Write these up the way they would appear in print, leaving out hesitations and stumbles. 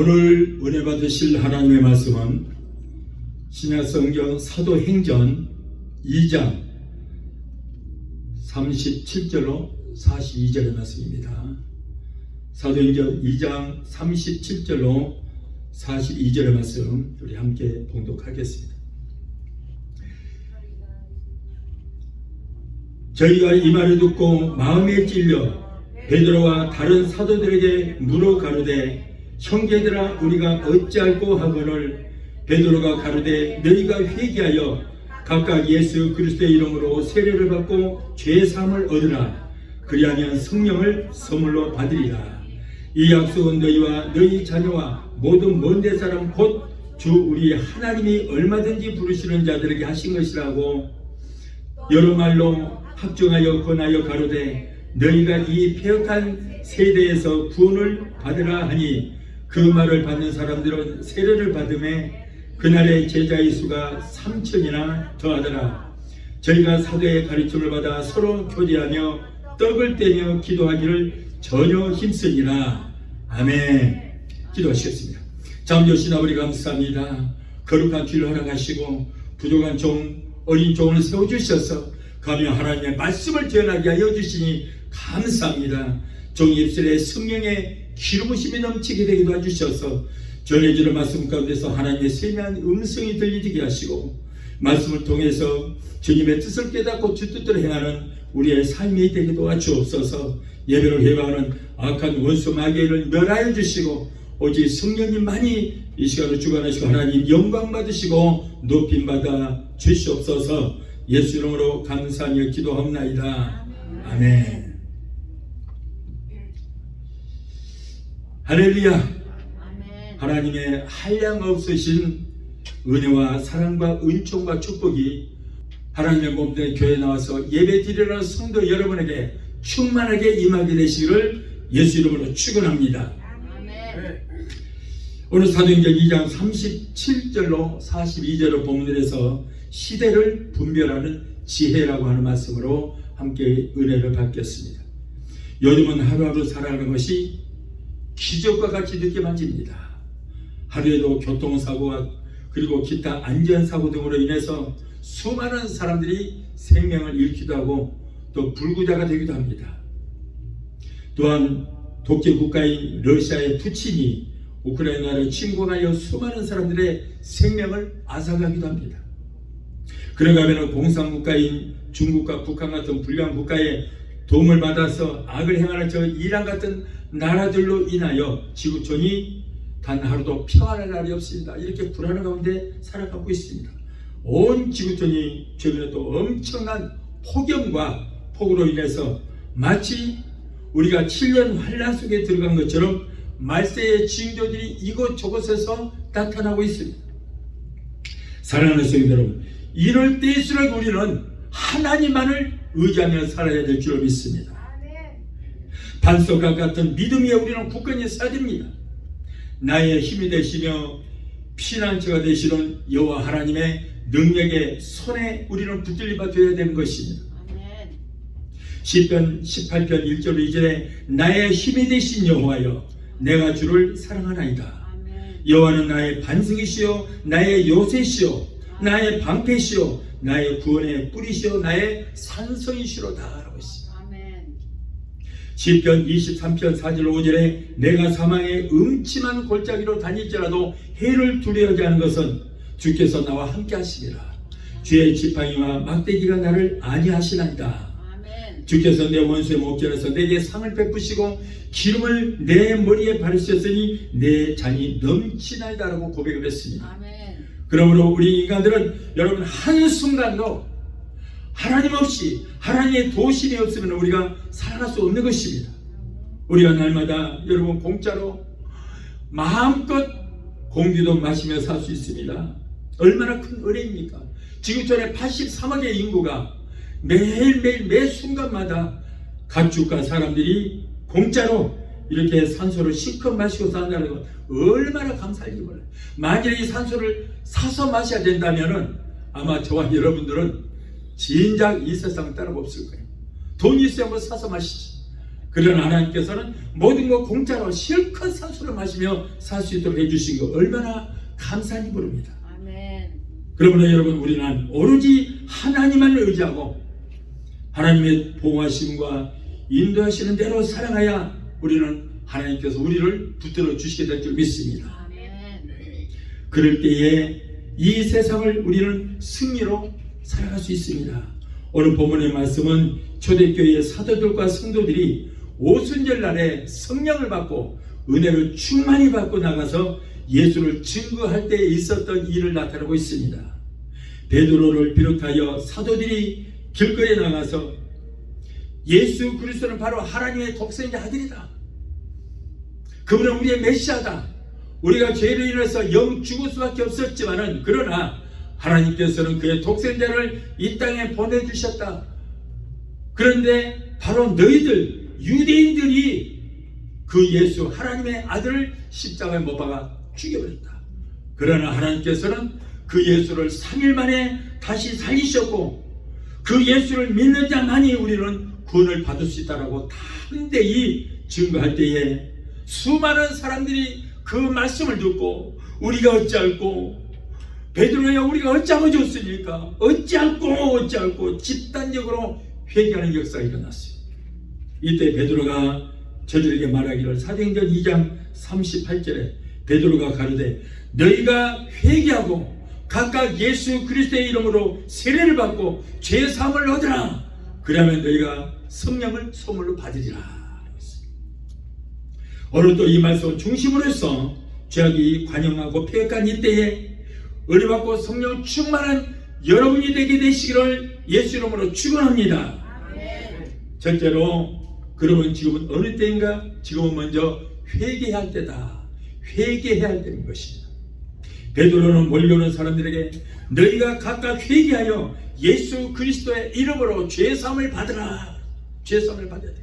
오늘 은혜 받으실 하나님의 말씀은 신약성경 사도행전 2장 37절로 42절의 말씀입니다. 사도행전 2장 37절로 42절의 말씀 우리 함께 봉독하겠습니다. 저희가 이 말을 듣고 마음에 찔려 베드로와 다른 사도들에게 물어 가로되 형제들아 우리가 어찌할꼬 하거늘 베드로가 가로되 너희가 회개하여 각각 예수 그리스도의 이름으로 세례를 받고 죄사함을 얻으라. 그리하면 성령을 선물로 받으리라. 이 약속은 너희와 너희 자녀와 모든 먼데 사람 곧 주 우리 하나님이 얼마든지 부르시는 자들에게 하신 것이라고 여러 말로 확정하여 권하여 가로되 너희가 이 패역한 세대에서 구원을 받으라 하니 그 말을 받는 사람들은 세례를 받음에 그날의 제자의 수가 3,000이나 더하더라. 저희가 사도의 가르침을 받아 서로 교제하며 떡을 떼며 기도하기를 전혀 힘쓰니라. 아멘. 기도하시겠습니다. 잠조신 아버지 감사합니다. 거룩한 길을 허락하시고 부족한 어린 종을 세워주셔서 가며 하나님의 말씀을 전하게 하여 주시니 감사합니다. 종의 입술에 성령의 기름부심이 넘치게 되기도 해주셔서 전해주는 말씀 가운데서 하나님의 세미한 음성이 들리게 하시고 말씀을 통해서 주님의 뜻을 깨닫고 주 뜻대로 행하는 우리의 삶이 되기도 하시옵소서. 예배를 해방하는 악한 원수 마귀를 멸하여 주시고 오직 성령님만이 이 시간을 주관하시고 하나님 영광 받으시고 높임 받아 주시옵소서. 예수 이름으로 감사하며 기도합나이다. 아멘. 할렐루야. 하나님의 한량없으신 은혜와 사랑과 은총과 축복이 하나님의 몸된 교회에 나와서 예배 드리는 성도 여러분에게 충만하게 임하게 되시기를 예수 이름으로 축원합니다. 오늘 사도행전 2장 37절로 42절을 본문에서 시대를 분별하는 지혜라고 하는 말씀으로 함께 은혜를 받겠습니다. 요즘은 하루하루 살아가는 것이 기적과 같이 느껴집니다. 하루에도 교통사고와 그리고 기타 안전사고 등으로 인해서 수많은 사람들이 생명을 잃기도 하고 또 불구자가 되기도 합니다. 또한 독재 국가인 러시아의 푸틴이 우크라이나를 침공하여 수많은 사람들의 생명을 앗아가기도 합니다. 그런가 하면 공산국가인 중국과 북한 같은 불량 국가의 도움을 받아서 악을 행하는 저 이란 같은 나라들로 인하여 지구촌이 단 하루도 평안할 날이 없습니다. 이렇게 불안한 가운데 살아가고 있습니다. 온 지구촌이 최근에 또 엄청난 폭염과 폭우로 인해서 마치 우리가 7년 환란 속에 들어간 것처럼 말세의 징조들이 이곳저곳에서 나타나고 있습니다. 사랑하는 성도 여러분, 이럴 때일수록 우리는 하나님만을 의지하며 살아야 될 줄 믿습니다. 반석과 같은 믿음이 우리는 굳건히 서야 됩니다. 나의 힘이 되시며 피난처가 되시는 여호와 하나님의 능력의 손에 우리는 붙들림받아 되어야 되는 것입니다. 시편 18편 1절 2절에 나의 힘이 되신 여호와여 내가 주를 사랑하나이다. 여호와는 나의 반석이시요 나의 요새시요 나의 방패시요 나의 구원의 뿌리시요 나의 산성이시로다 라고 했습니다. 시편 23편 4절 5절에 내가 사망의 음침한 골짜기로 다닐지라도 해를 두려워하지 않은 것은 주께서 나와 함께 하시리라. 주의 지팡이와 막대기가 나를 안위하시나이다. 주께서 내 원수의 목전에서 내게 상을 베푸시고 기름을 내 머리에 바르셨으니 내 잔이 넘치나이다 라고 고백을 했습니다. 그러므로 우리 인간들은 여러분 한순간도 하나님 없이 하나님의 도심이 없으면 우리가 살아갈 수 없는 것입니다. 우리가 날마다 여러분 공짜로 마음껏 공기도 마시며 살 수 있습니다. 얼마나 큰 은혜입니까? 지구촌에 83억의 인구가 매일매일 매 순간마다 가축과 사람들이 공짜로 이렇게 산소를 실컷 마시고 산다는 건 얼마나 감사할지 몰라요. 만약에 이 산소를 사서 마셔야 된다면 아마 저와 여러분들은 진작 이 세상 따로 없을 거예요. 돈이 있어야 뭐 사서 마시지. 그러나 하나님께서는 모든 것 공짜로 실컷 산수를 마시며 살 수 있도록 해주신 거 얼마나 감사히 부릅니다. 아멘. 그러므로 여러분, 우리는 오로지 하나님만을 의지하고 하나님의 보호하심과 인도하시는 대로 살아가야 우리는 하나님께서 우리를 붙들어 주시게 될 줄 믿습니다. 아멘. 그럴 때에 이 세상을 우리는 승리로 살아갈 수 있습니다. 오늘 본문의 말씀은 초대교회의 사도들과 성도들이 오순절 날에 성령을 받고 은혜를 충만히 받고 나가서 예수를 증거할 때에 있었던 일을 나타내고 있습니다. 베드로를 비롯하여 사도들이 길거리에 나가서 예수 그리스도는 바로 하나님의 독생자 아들이다, 그분은 우리의 메시아다, 우리가 죄로 인해서 영 죽을 수밖에 없었지만은 그러나 하나님께서는 그의 독생자를 이 땅에 보내주셨다. 그런데 바로 너희들 유대인들이 그 예수 하나님의 아들을 십자가에 못 박아 죽여버렸다. 그러나 하나님께서는 그 예수를 3일 만에 다시 살리셨고 그 예수를 믿는 자만이 우리는 구원을 받을 수 있다라고 담대히 증거할 때에 수많은 사람들이 그 말씀을 듣고 우리가 어찌할꼬, 베드로야 우리가 어찌하고 좋습니까? 어찌할꼬 집단적으로 회개하는 역사가 일어났어요. 이때 베드로가 저들에게 말하기를, 사도행전 2장 38절에 베드로가 가르되 너희가 회개하고 각각 예수 그리스도의 이름으로 세례를 받고 죄 사함을 얻으라. 그러면 너희가 성령을 선물로 받으리라. 오늘도 이 말씀을 중심으로 해서 죄악이 관영하고 폐역한 이때에 은혜받고 성령 충만한 여러분이 되게 되시기를 예수 이름으로 축원합니다. 첫째로, 그러면 지금은 어느 때인가? 지금은 먼저 회개해야 할 때다. 회개해야 할 때인 것입니다. 베드로는 몰려오는 사람들에게 너희가 각각 회개하여 예수 그리스도의 이름으로 죄사함을 받으라. 죄사함을 받아야 돼.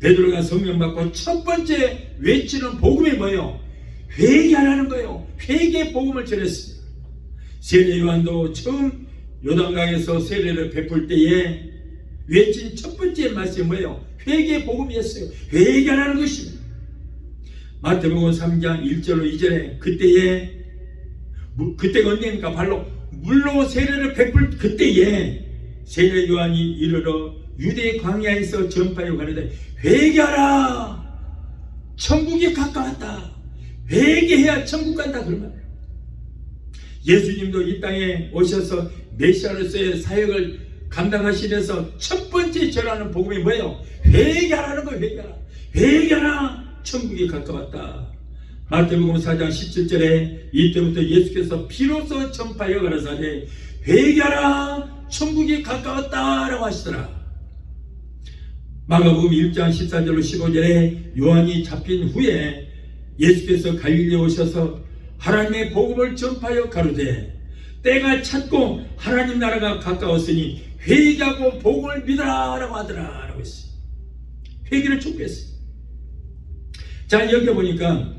베드로가 성령 받고 첫 번째 외치는 복음이 뭐예요? 회개하라는 거예요. 회개 복음을 전했습니다. 세례 요한도 처음 요단강에서 세례를 베풀 때에 외친 첫 번째 말씀이 뭐예요? 회개 복음이었어요. 회개하라는 것입니다. 마태복음 3장 1절로 2절에 그때가 언제입니까? 바로 물로 세례를 베풀 그때에 세례 요한이 이르러 유대 광야에서 전파하여 가는데 회개하라, 천국이 가까웠다. 회개해야 천국 간다. 그러면 예수님도 이 땅에 오셔서 메시아로서의 사역을 감당하시면서 첫 번째 전하는 복음이 뭐예요? 회개하라는 거예요. 회개하라. 회개하라, 천국이 가까웠다. 마태복음 4장 17절에 이때부터 예수께서 비로소 전파하여 가라사대 회개하라, 천국이 가까웠다라고 하시더라. 마가복음 1장 14절로 15절에 요한이 잡힌 후에 예수께서 갈릴리에 오셔서 하나님의 복음을 전파하여 가로되 때가 찼고 하나님 나라가 가까웠으니 회개하고 복음을 믿으라라고 하더라 라고 했어요. 회개를 촉구했어요. 자, 여기 보니까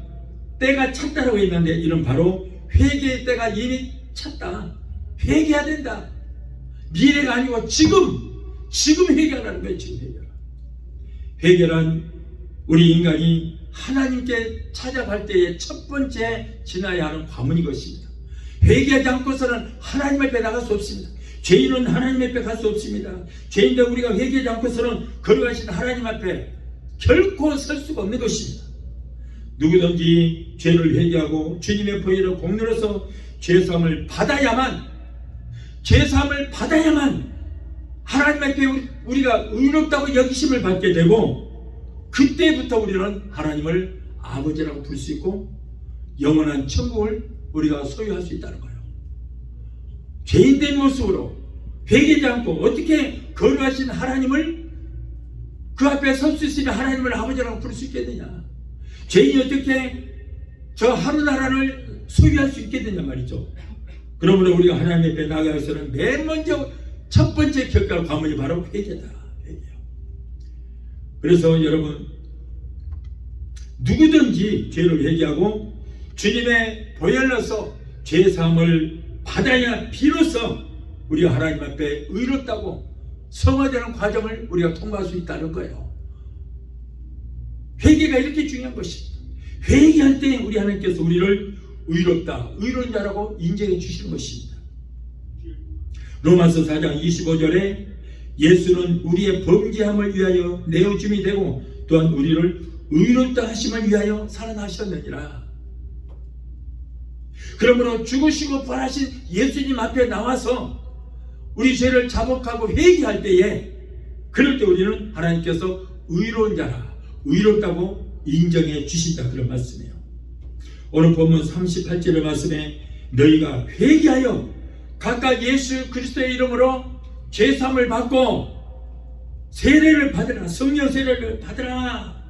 때가 찼다라고 했는데 이런 바로 회개의 때가 이미 찼다. 회개해야 된다. 미래가 아니고 지금 회개하라는 거예요. 지금 회개하라. 회개란 우리 인간이 하나님께 찾아갈 때의 첫 번째 지나야 하는 관문인 것입니다. 회개하지 않고서는 하나님 앞에 나갈 수 없습니다. 죄인은 하나님 앞에 갈 수 없습니다. 죄인들 우리가 회개하지 않고서는 걸어가신 하나님 앞에 결코 설 수가 없는 것입니다. 누구든지 죄를 회개하고 주님의 보혈을 공로로서 죄사함을 받아야만 하나님 앞에 우리가 의롭다고 여기심을 받게 되고 그때부터 우리는 하나님을 아버지라고 부를 수 있고 영원한 천국을 우리가 소유할 수 있다는 거예요. 죄인된 모습으로 회개하지 않고 어떻게 거룩하신 하나님을 그 앞에 설 수 있으면 하나님을 아버지라고 부를 수 있겠느냐. 죄인이 어떻게 저 하늘나라를 소유할 수 있겠느냐 말이죠. 그러므로 우리가 하나님 앞에 나가서는 맨 먼저 첫 번째 겪을 관문이 바로 회개다. 회개요. 그래서 여러분, 누구든지 죄를 회개하고 주님의 보혈로서 죄사함을 받아야 비로소 우리가 하나님 앞에 의롭다고 성화되는 과정을 우리가 통과할 수 있다는 거예요. 회개가 이렇게 중요한 것입니다. 회개할 때 우리 하나님께서 우리를 의롭다, 의로운 자라고 인정해 주시는 것입니다. 로마서 4장 25절에 예수는 우리의 범죄함을 위하여 내어줌이 되고 또한 우리를 의롭다 하심을 위하여 살아나셨느니라. 그러므로 죽으시고 부활하신 예수님 앞에 나와서 우리 죄를 자복하고 회개할 때에, 그럴 때 우리는 하나님께서 의로운 자라, 의롭다고 인정해 주신다, 그런 말씀이에요. 오늘 본문 38절의 말씀에 너희가 회개하여 각각 예수 그리스도의 이름으로 죄사함을 받고 세례를 받으라. 성령 세례를 받으라.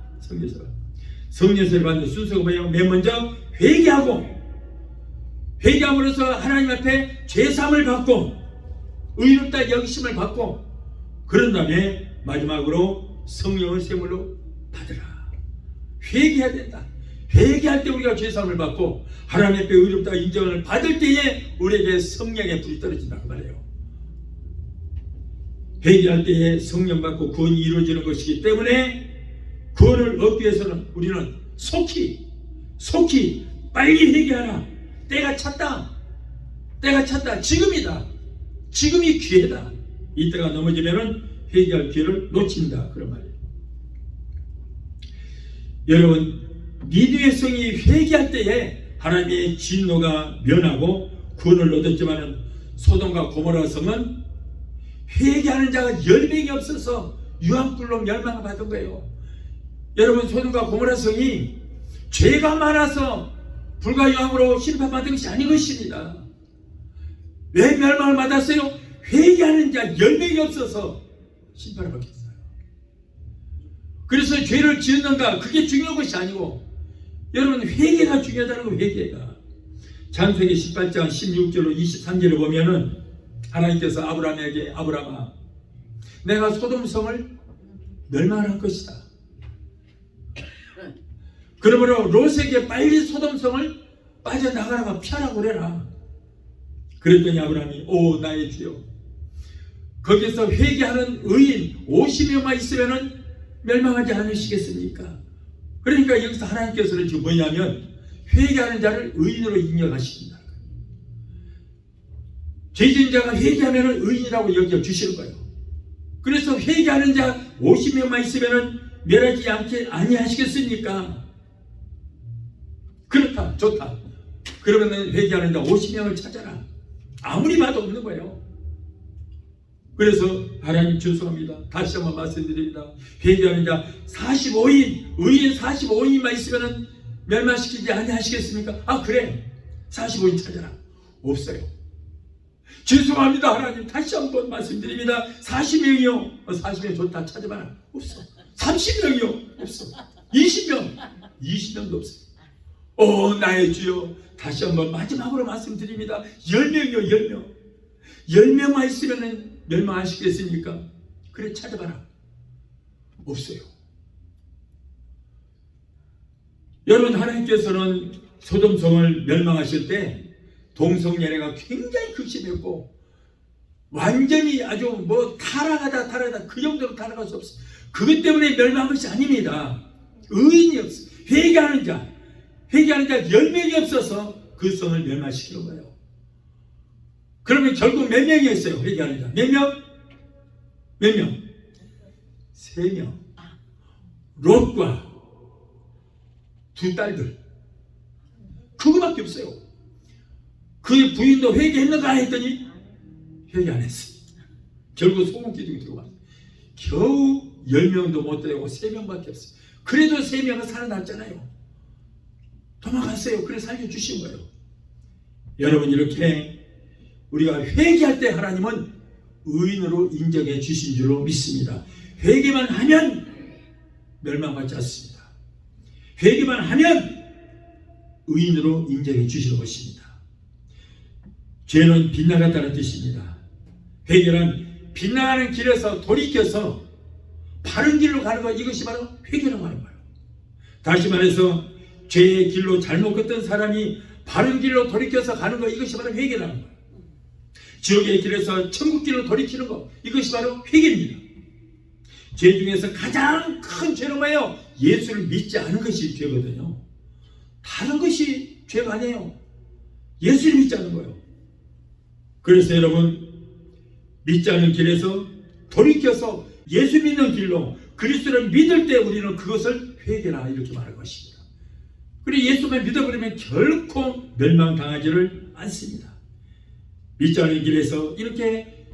성령 세례를 받는 순서가 뭐예요? 맨 먼저 회개함으로써 하나님 앞에 죄사함을 받고 의롭다 여기심을 받고, 그런 다음에 마지막으로 성령을 세물로 받으라. 회개해야 된다. 회개할 때 우리가 죄사함을 받고 하나님 앞에 의롭다 인정을 받을 때에 우리에게 성령의 불이 떨어진다고 말해요. 회개할 때에 성령 받고 구원이 이루어지는 것이기 때문에 구원을 얻기 위해서는 우리는 속히 빨리 회개하라. 때가 찼다. 지금이다. 지금이 기회다. 이때가 넘어지면은 회개할 기회를 놓친다, 그런 말이에요. 여러분, 니느웨 성이 회개할 때에 하나님의 진노가 면하고 구원을 얻었지만은 소돔과 고모라 성은 회개하는 자가 10명이 없어서 유황불로 멸망을 받은 거예요. 여러분, 소돔과 고모라 성이 죄가 많아서 불과 유황으로 심판받은 것이 아닌 것입니다. 왜 멸망을 받았어요? 회개하는 자 10명이 없어서 심판을 받겠어요. 그래서 죄를 지었는가, 그게 중요한 것이 아니고 여러분, 회개가 중요하다는 거예요. 회개가. 창세기 18장 16절로 23절을 보면은 하나님께서 아브라함에게, 아브라함아, 내가 소돔성을 멸망할 것이다. 그러므로 롯에게 빨리 소돔성을 빠져나가라고 피하라고 그래라. 그랬더니 아브라함이, 오 나의 주여, 거기서 회개하는 의인 50명만 있으면은 멸망하지 않으시겠습니까? 그러니까 여기서 하나님께서는 지금 뭐냐면 회개하는 자를 의인으로 인정하십니다. 죄진 자가 회개하면 의인이라고 여겨주시는 거예요. 그래서 회개하는 자 50명만 있으면 멸하지 아니하시겠습니까? 그렇다, 좋다. 그러면 회개하는 자 50명을 찾아라. 아무리 봐도 없는 거예요. 그래서 하나님 죄송합니다. 다시 한번 말씀드립니다. 회개하는 자 45인, 의인 45인만 있으면 멸망시키지 아니하시겠습니까? 아 그래, 45인 찾아라. 없어요. 죄송합니다 하나님, 다시 한번 말씀드립니다. 40명이요 40명 좋다, 찾아봐라. 없어. 30명이요 없어. 20명도 없어요. 오 나의 주여, 다시 한번 마지막으로 말씀드립니다. 10명이요 10명만 있으면 멸망하시겠습니까? 그래, 찾아봐라. 없어요. 여러분, 하나님께서는 소돔성을 멸망하실 때 동성연애가 굉장히 극심했고 완전히 아주 뭐 타락하다 그 정도로 타락할 수 없어요. 그것 때문에 멸망한 것이 아닙니다. 의인이 없어요. 회개하는 자 10명이 없어서 그 성을 멸망시키는 거예요. 그러면 결국 몇 명이었어요? 회개하는 자 몇 명? 3명. 롯과 두 딸들, 그거밖에 없어요. 그의 부인도 회개했는가 했더니 회개 안 했어요. 결국 소금 기둥이 들어왔어요. 겨우 10명도 못 되고 3명밖에 없어요. 그래도 3명은 살아났잖아요. 도망갔어요. 그래서 살려주신 거예요. 여러분, 이렇게 우리가 회개할 때 하나님은 의인으로 인정해 주신 줄로 믿습니다. 회개만 하면 멸망받지 않습니다. 회개만 하면 의인으로 인정해 주시는 것입니다. 죄는 빗나갔다는 뜻입니다. 회개는 빗나가는 길에서 돌이켜서 바른 길로 가는 것, 이것이 바로 회개라고 하는 거예요. 다시 말해서 죄의 길로 잘못 걷던 사람이 바른 길로 돌이켜서 가는 것, 이것이 바로 회개라는 거예요. 지옥의 길에서 천국 길로 돌이키는 것, 이것이 바로 회개입니다. 죄 중에서 가장 큰 죄는 뭐예요? 예수를 믿지 않은 것이 죄거든요. 다른 것이 죄가 아니에요. 예수를 믿지 않는 거예요. 그래서 여러분, 믿지 않는 길에서 돌이켜서 예수 믿는 길로 그리스도를 믿을 때 우리는 그것을 회개라 이렇게 말할 것입니다. 그리고 예수만 믿어버리면 결코 멸망당하지를 않습니다. 믿지 않는 길에서 이렇게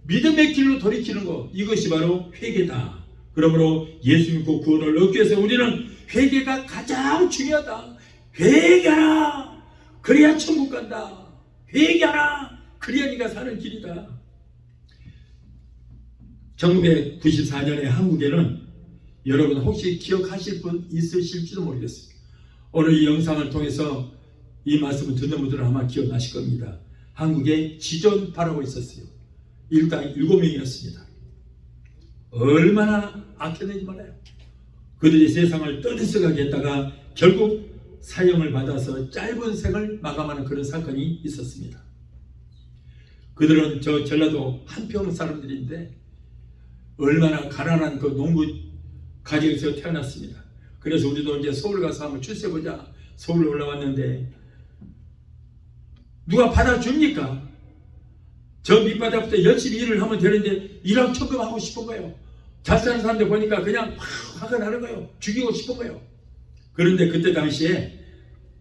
믿음의 길로 돌이키는 것, 이것이 바로 회개다. 그러므로 예수 믿고 구원을 얻기 위해서 우리는 회개가 가장 중요하다. 회개하라. 그래야 천국 간다. 회개하라. 그래야 네가 사는 길이다. 1994년에 한국에는 여러분 혹시 기억하실 분 있으실지도 모르겠어요. 오늘 이 영상을 통해서 이 말씀을 듣는 분들은 아마 기억나실 겁니다. 한국에 지존파라고 있었어요. 일당 7명이었습니다. 얼마나 악했는지 몰라요. 그들이 세상을 떠들썩하게 했다가 결국 사형을 받아서 짧은 생을 마감하는 그런 사건이 있었습니다. 그들은 저 전라도 한평 사람들인데 얼마나 가난한 그 농부 가정에서 태어났습니다. 그래서 우리도 이제 서울 가서 한번 출세보자 서울로 올라왔는데 누가 받아줍니까? 저 밑바닥부터 열심히 일을 하면 되는데 일하고 천금하고 싶은 거예요. 잘 사는 사람들 보니까 그냥 화가 나는 거예요. 죽이고 싶은 거예요. 그런데 그때 당시에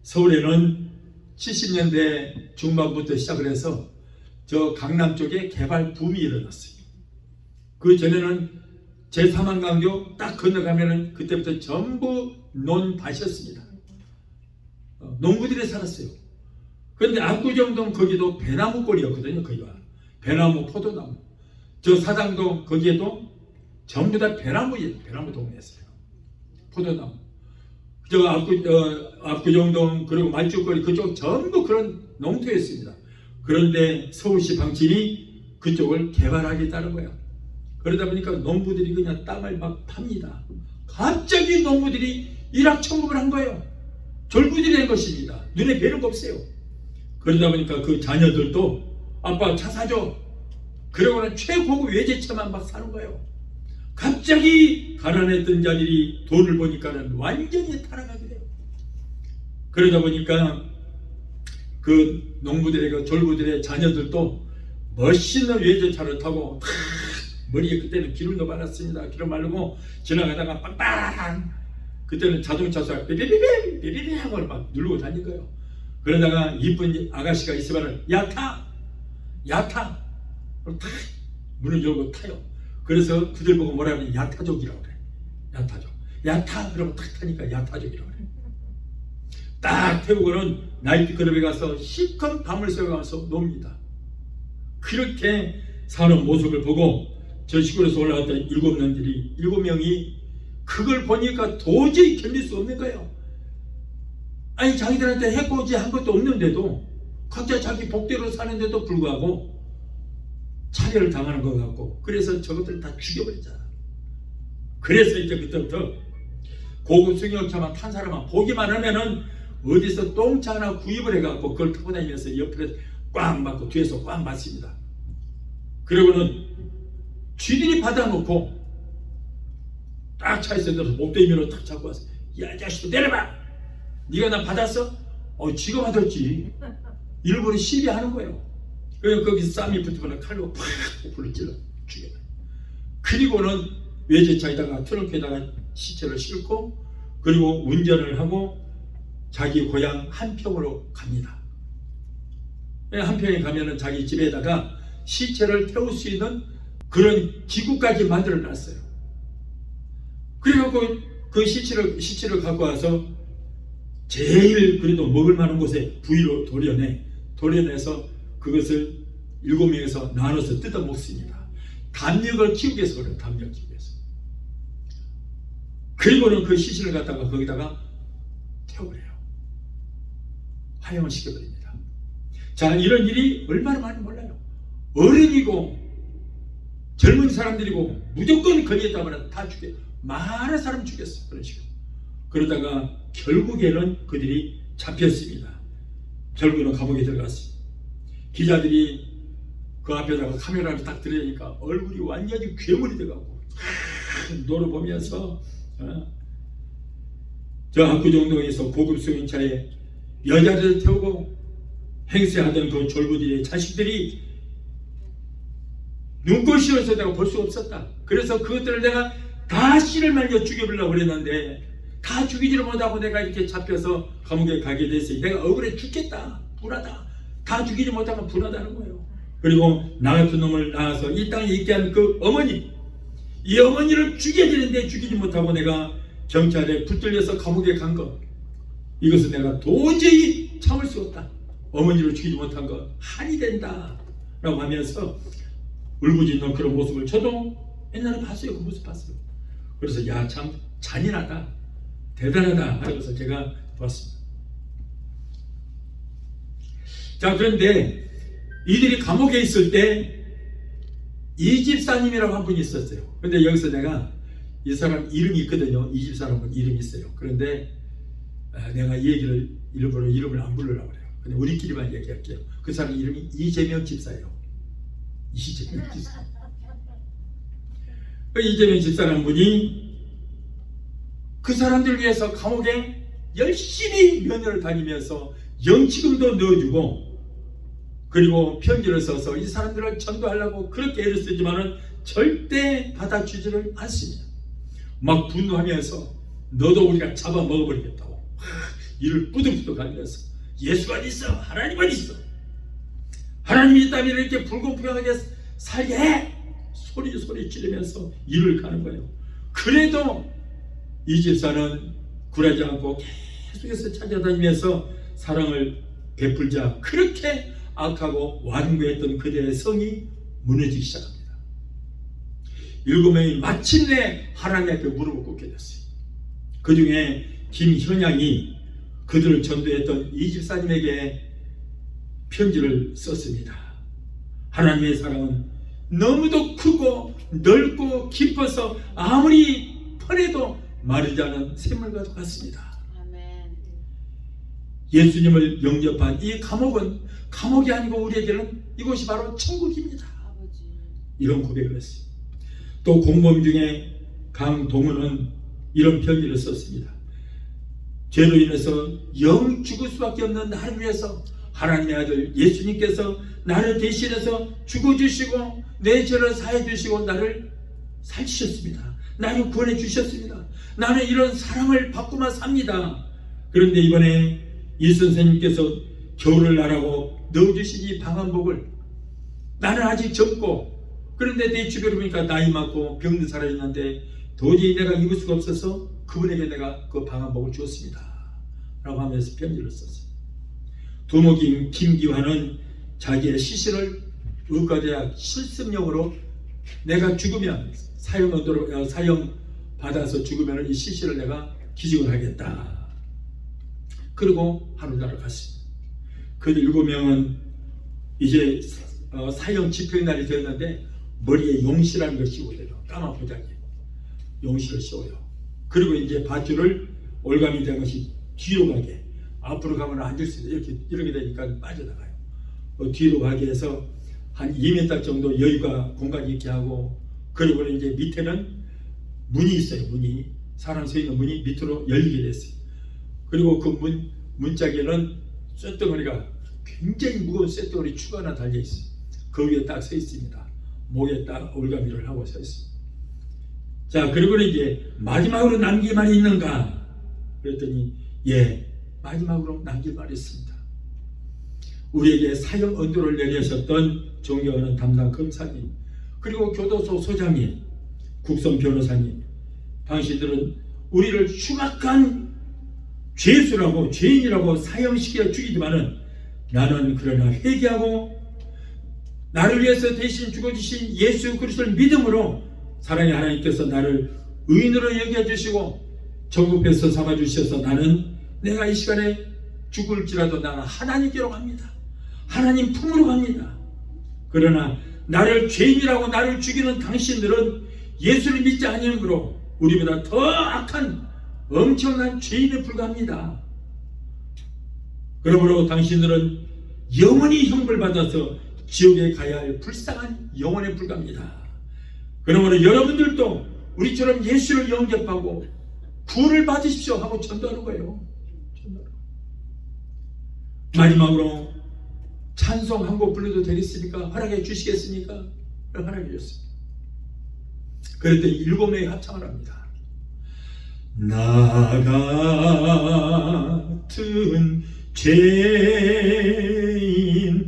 서울에는 70년대 중반부터 시작을 해서 저 강남 쪽에 개발 붐이 일어났어요. 그 전에는 제3한강교 딱 건너가면은 그때부터 전부 논밭이었습니다. 농부들이 살았어요. 그런데 압구정동 거기도 배나무 꼴이었거든요. 거기가 배나무, 포도나무. 저 사당동 거기에도 전부 다 배나무예요. 배나무 동네였어요. 포도나무. 저 압구정동 그리고 말죽거리 그쪽 전부 그런 농토였습니다. 그런데 서울시 방침이 그쪽을 개발하겠다는 거예요. 그러다 보니까 농부들이 그냥 땅을 막 팝니다. 갑자기 농부들이 일확천금을 한 거예요. 졸부들이 된 것입니다. 눈에 뵈는 거 없어요. 그러다 보니까 그 자녀들도 아빠 차 사줘. 그러고는 최고급 외제차만 막 사는 거예요. 갑자기 가난했던 자들이 돈을 보니까는 완전히 타락하게 돼요. 그러다 보니까 그 농부들의 그 졸부들의 자녀들도 멋있는 외제차를 타고 머리에 그때는 기름도 발랐습니다. 기름 바르고 지나가다가 빵빵 그때는 자동차 쏴 삐삐삐삐 삐삐삐 하고 막 누르고 다닌 거예요. 그러다가 이쁜 아가씨가 있으면 야타 탁 문을 열고 타요. 그래서 그들 보고 뭐라 하면 야타족이라고 그래. 야타족. 야타 그러면 탁 타니까 야타족이라고 그래. 딱 태우고는 나이트클럽에 가서 실컷 밤을 새워가면서 놉니다. 그렇게 사는 모습을 보고 저 시골에서 올라왔던 7명이 그걸 보니까 도저히 견딜 수 없는 거예요. 아니 자기들한테 해코지 한 것도 없는데도 각자 자기 복대로 사는데도 불구하고 차별을 당하는 것 같고 그래서 저것들을 다 죽여버리잖아. 그래서 이제 그때부터 고급 승용차만 탄 사람만 보기만 하면은 어디서 똥차 하나 구입을 해갖고 그걸 타고 다니면서 옆에 꽝 맞고 뒤에서 꽝 맞습니다. 그러고는 쥐들이 받아놓고 딱 차에서 들어서 목대미로 탁 잡고 와서 야 자식도 내려봐. 네가 나 받았어? 쥐가 받았지. 일부러 시비하는 거예요. 그래서 거기서 쌈이 붙으면 칼로 팍 불을 찔러 죽여요. 그리고는 외제차에다가 트렁크에다가 시체를 싣고 그리고 운전을 하고 자기 고향 한평으로 갑니다. 한평에 가면은 자기 집에다가 시체를 태울 수 있는 그런 기구까지 만들어 놨어요. 그래갖고 그 시체를 갖고 와서 제일 그래도 먹을 만한 곳에 부위로 도려내서 그것을 7명에서 나눠서 뜯어 먹습니다. 담력을 키우기 위해서 그래요. 담력 키우기 위해서. 그리고는 그 시신을 갖다가 거기다가 태워버려요. 화형을 시켜버립니다. 자, 이런 일이 얼마나 많이 몰라요. 어른이고 젊은 사람들이고 무조건 거기에 있다면 다 죽여요. 많은 사람 죽였어요. 그런 식으로. 그러다가 결국에는 그들이 잡혔습니다. 결국에는 감옥에 들어갔습니다. 기자들이 그 앞에다가 카메라를 딱 들으니까 얼굴이 완전히 괴물이 돼가고 노를 보면서 저 압구정동에서 고급 승용차에 여자들을 태우고 행세하던 그 졸부들의 자식들이 눈꽃이어서 내가 볼 수 없었다. 그래서 그것들을 내가 다 씨를 말려 죽여보려고 그랬는데 다 죽이지를 못하고 내가 이렇게 잡혀서 감옥에 가게 됐어요. 내가 억울해 죽겠다. 분하다. 다 죽이지 못하면 분하다는 거예요. 그리고 나 같은 놈을 낳아서 이 땅에 있게 한 그 어머니, 이 어머니를 죽여야 되는데 죽이지 못하고 내가 경찰에 붙들려서 감옥에 간 것, 이것은 내가 도저히 참을 수 없다. 어머니를 죽이지 못한 것 한이 된다 라고 하면서 울부짖는 그런 모습을 저도 옛날에 봤어요. 그 모습 봤어요. 그래서 야, 참 잔인하다, 대단하다 하면서 제가 봤습니다. 자, 그런데 이들이 감옥에 있을 때 이 집사님이라고 한 분이 있었어요. 근데 여기서 내가 이 사람 이름이 있거든요. 이 집사람은 이름이 있어요. 그런데 내가 이 얘기를 일부러 이름을 안 부르려고 그래요. 근데 우리끼리만 얘기할게요. 그 사람 이름이 이재명 집사예요. 이재명 집사. 이재명 집사라는 분이 그 사람들 위해서 감옥에 열심히 면회를 다니면서 영치금도 넣어주고, 그리고 편지를 써서 이 사람들을 전도하려고 그렇게 애를 쓰지만은 절대 받아주지를 않습니다. 막 분노하면서 너도 우리가 잡아 먹어버리겠다고 이를 뿌듯뿌듯 하면서 예수가 어디 있어? 하나님 어디 있어? 하나님이 있다면 이렇게 불공평하게 살게 해! 소리 지르면서 일을 가는 거예요. 그래도 이 집사는 굴하지 않고 계속해서 찾아다니면서 사랑을 베풀자 그렇게 악하고 완고했던 그들의 성이 무너지기 시작합니다. 7명이 마침내 하나님 앞에 무릎을 꿇게 됐어요. 그 중에 김현양이 그들을 전도했던 이 집사님에게 편지를 썼습니다. 하나님의 사랑은 너무도 크고 넓고 깊어서 아무리 퍼내도 마르지 않은 샘물과도 같습니다. 아멘. 예수님을 영접한 이 감옥은 감옥이 아니고 우리에게는 이곳이 바로 천국입니다. 아버지. 이런 고백을 했어요. 또 공범 중에 강동은은 이런 편지를 썼습니다. 죄로 인해서 영 죽을 수밖에 없는 나를 위해서 하나님의 아들 예수님께서 나를 대신해서 죽어주시고 내 죄를 사해 주시고 나를 살리셨습니다. 나를 구원해 주셨습니다. 나는 이런 사랑을 받고만 삽니다. 그런데 이번에 이 선생님께서 겨울을 나라고 넣어주신 이 방한복을, 나는 아직 젊고 그런데 내 주변에 보니까 나이 많고 병든 사람이 있는데 도저히 내가 입을 수가 없어서 그분에게 내가 그 방한복을 주었습니다 라고 하면서 편지를 썼어요. 두목인 김기환은 자기의 시신을 의과대학 실습용으로 내가 죽으면 사형 받아서 죽으면 이 시신을 내가 기증을 하겠다. 그리고 하늘나라로 갔습니다. 그 7명은 이제 사형 집행날이 되었는데 머리에 용시라는 걸 씌워요. 까만 보자기 용시를 씌워요. 그리고 이제 밧줄을 올가미 된 것이 뒤로 가게, 앞으로 가면 앉을 수 있어요. 이렇게 되니까 빠져나가요. 뒤로 가게 해서 한 2m 정도 여유가 공간이 있게 하고, 그리고 이제 밑에는 문이 있어요. 문이, 사람 서 있는 문이 밑으로 열리게 됐어요. 그리고 그 문짝에는 쇳덩어리가, 굉장히 무거운 쇳덩어리 추가 하나 달려 있어요. 그 위에 딱 서 있습니다. 목에 딱 올가미를 하고 서 있어요. 자, 그리고 이제 마지막으로 남길 말이 있는가? 그랬더니 예, 마지막으로 남길 말이 있습니다. 우리에게 사형 언도를 내리셨던 존경하는 담당 검사님, 그리고 교도소 소장님, 국선 변호사님, 당신들은 우리를 흉악한 죄수라고 죄인이라고 사형시켜 죽이지만은 나는 그러나 회개하고 나를 위해서 대신 죽어주신 예수 그리스도를 믿음으로 사랑의 하나님께서 나를 의인으로 여겨주시고 정국에서 삼아주셔서 나는 내가 이 시간에 죽을지라도 나는 하나님께로 갑니다. 하나님 품으로 갑니다. 그러나 나를 죄인이라고 나를 죽이는 당신들은 예수를 믿지 아니므로 우리보다 더 악한 엄청난 죄인에 불과합니다. 그러므로 당신들은 영원히 형벌 받아서 지옥에 가야 할 불쌍한 영혼에 불과합니다. 그러므로 여러분들도 우리처럼 예수를 영접하고 구원을 받으십시오 하고 전도하는 거예요. 마지막으로 찬송 한 곡 불러도 되겠습니까? 허락해 주시겠습니까? 허락해 주셨습니다. 그랬더니 7명이 합창을 합니다. 나 같은 죄인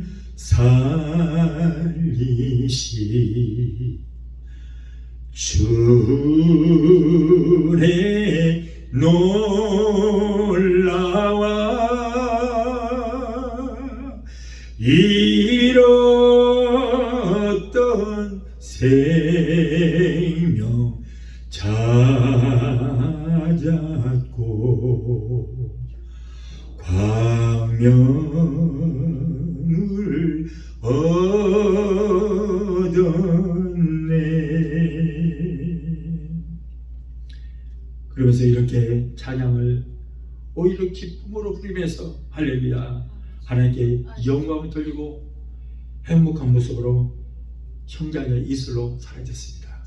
살리시 주의 놀라와 잃었던 생명 찾았고 광명을 얻었네. 그러면서 이렇게 찬양을 오히려 기쁨으로 부르면서 할렐루야 하나님께 영광을 돌리고 행복한 모습으로 형제의 이슬로 사라졌습니다.